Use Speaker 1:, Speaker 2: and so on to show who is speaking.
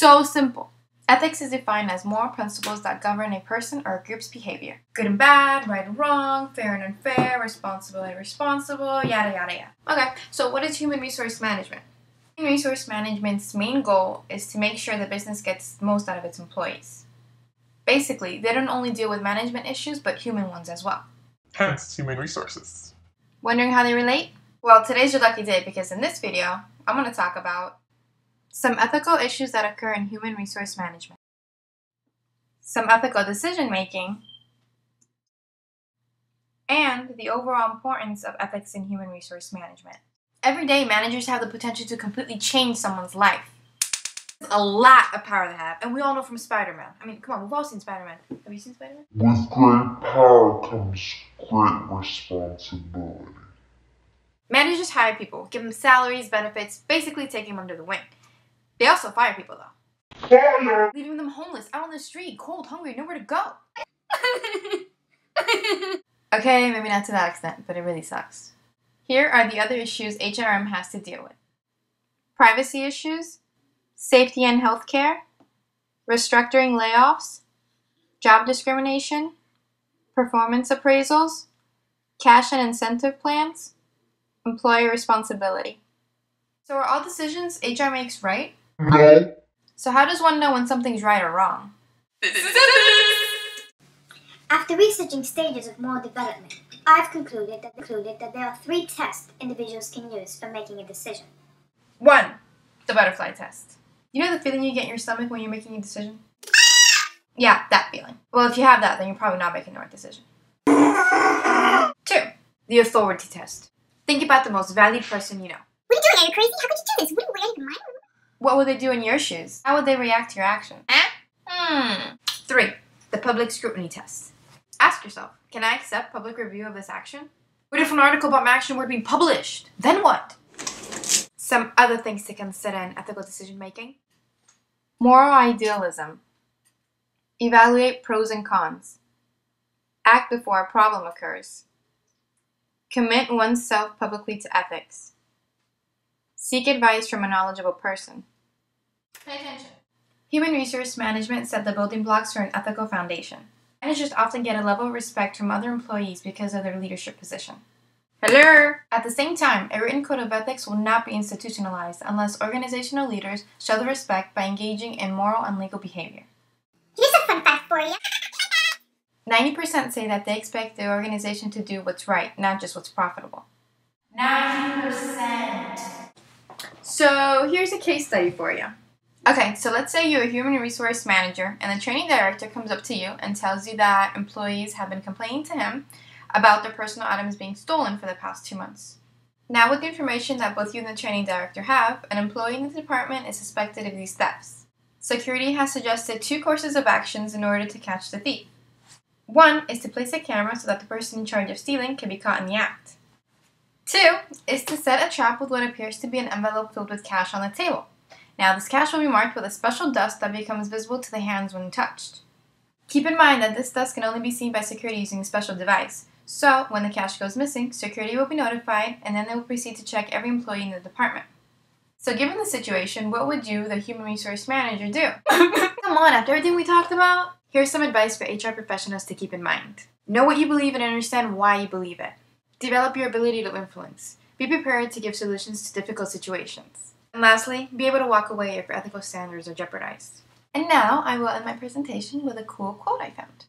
Speaker 1: So simple. Ethics is defined as moral principles that govern a person or a group's behavior. Good and bad, right and wrong, fair and unfair, responsible and irresponsible, yada yada yada. Okay, so what is human resource management? Human resource management's main goal is to make sure the business gets the most out of its employees. Basically, they don't only deal with management issues, but human ones as well.
Speaker 2: Hence, human resources.
Speaker 1: Wondering how they relate? Well, today's your lucky day because in this video, I'm going to talk about some ethical issues that occur in human resource management, some ethical decision making, and the overall importance of ethics in human resource management. Every day, managers have the potential to completely change someone's life. There's a lot of power they have, and we all know from Spider-Man. I mean, come on, we've all seen Spider-Man. Have you seen Spider-Man?
Speaker 3: With great power comes great responsibility.
Speaker 1: Managers hire people, give them salaries, benefits, basically take them under the wing. They also fire people, though.
Speaker 3: Fire!
Speaker 1: Leaving them homeless, out on the street, cold, hungry, nowhere to go. Okay, maybe not to that extent, but it really sucks. Here are the other issues HRM has to deal with. Privacy issues, safety and healthcare, restructuring layoffs, job discrimination, performance appraisals, cash and incentive plans, employee responsibility. So are all decisions HR makes right?
Speaker 3: No.
Speaker 1: So how does one know when something's right or wrong?
Speaker 4: After researching stages of moral development, I've concluded that there are 3 tests individuals can use for making a decision.
Speaker 1: 1. The butterfly test. You know the feeling you get in your stomach when you're making a decision? Yeah, that feeling. Well, if you have that, then you're probably not making the right decision. 2. The authority test. Think about the most valued person you know.
Speaker 4: What are you doing? Are you crazy? How could you do this? What are you wearing?
Speaker 1: What would they do in your shoes? How would they react to your action? 3. The public scrutiny test. Ask yourself, can I accept public review of this action? What if an article about my action were to be published? Then what? Some other things to consider in ethical decision making. Moral idealism. Evaluate pros and cons. Act before a problem occurs. Commit oneself publicly to ethics. Seek advice from a knowledgeable person. Pay attention. Human resource management set the building blocks for an ethical foundation. Managers often get a level of respect from other employees because of their leadership position. Hello! At the same time, a written code of ethics will not be institutionalized unless organizational leaders show the respect by engaging in moral and legal behavior.
Speaker 4: Here's a fun fact for you.
Speaker 1: 90% say that they expect their organization to do what's right, not just what's profitable. 90%! So here's a case study for you. Okay, so let's say you're a human resource manager and the training director comes up to you and tells you that employees have been complaining to him about their personal items being stolen for the past 2 months. Now, with the information that both you and the training director have, an employee in the department is suspected of these thefts. Security has suggested 2 courses of actions in order to catch the thief. 1 is to place a camera so that the person in charge of stealing can be caught in the act. 2 is to set a trap with what appears to be an envelope filled with cash on the table. Now, this cash will be marked with a special dust that becomes visible to the hands when touched. Keep in mind that this dust can only be seen by security using a special device. So, when the cash goes missing, security will be notified, and then they will proceed to check every employee in the department. So, given the situation, what would you, the human resource manager, do? Come on, after everything we talked about? Here's some advice for HR professionals to keep in mind. Know what you believe and understand why you believe it. Develop your ability to influence. Be prepared to give solutions to difficult situations. And lastly, be able to walk away if your ethical standards are jeopardized. And now, I will end my presentation with a cool quote I found.